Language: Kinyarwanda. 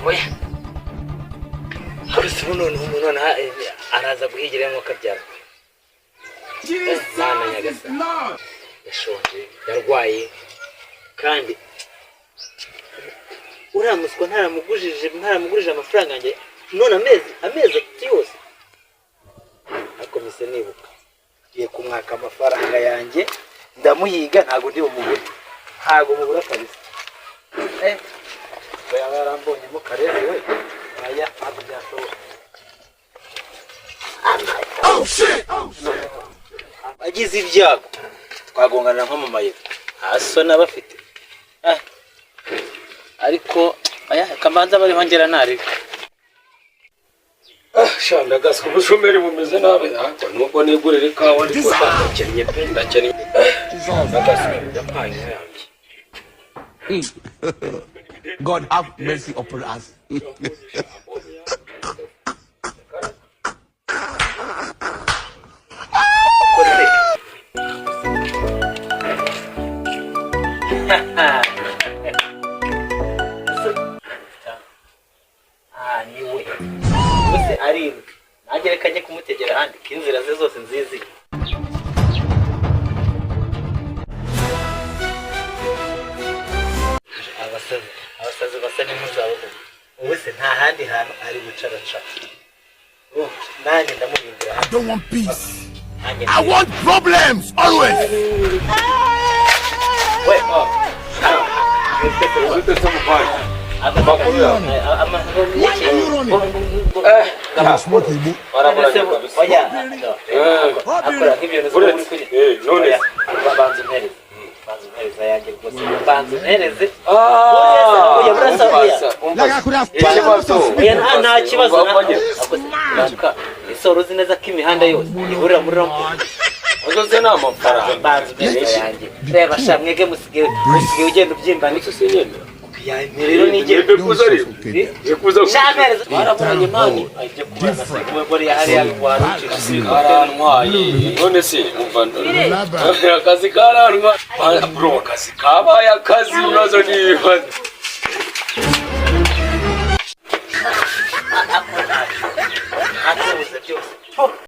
oya Harus none umuntu araza guhigira nko kabyara Mana nyagasa yashonje yarwaye kandi uramuswa ntaramugurije amafaranga yanjye none amezi yose akomise nibuka giye kumwaka amafaranga yanjye ndamuhiga ntago ndi umugore ntago mubura kabisa yarambonye mu karere we aya abyashoboka oh shit agize ibyago twagongana nko mu mayira haso nabafite ariko aya kamanza bari hongera nari shanda gas ku bushomeri bumeze nabe nuko negurere kawa ariko ndakennye pe ndakennye gas yapaye yanjye God have mercy upon us. niwe bose ari nagere kanye kumutegera handi kinzira ze zose nzizi abasazi basa n'imuzabo wese nta handi hantu ari gucaraca nani ndamuhindura I don't want peace. I want problems always. Wait, Isorozi neza k'imihanda yose ihurira muri rompo Ozoze na amafaranga banzu neza yanjye reba shamwege musige ugenda ubyimba niko senyene rero nigende kuzari kuza shamere barabonye mani ajye kubaza se bori hari yaruci arantwaye none se umva akazi karantwa bro akazi kabaye akazi nazo nibaza Akoze byose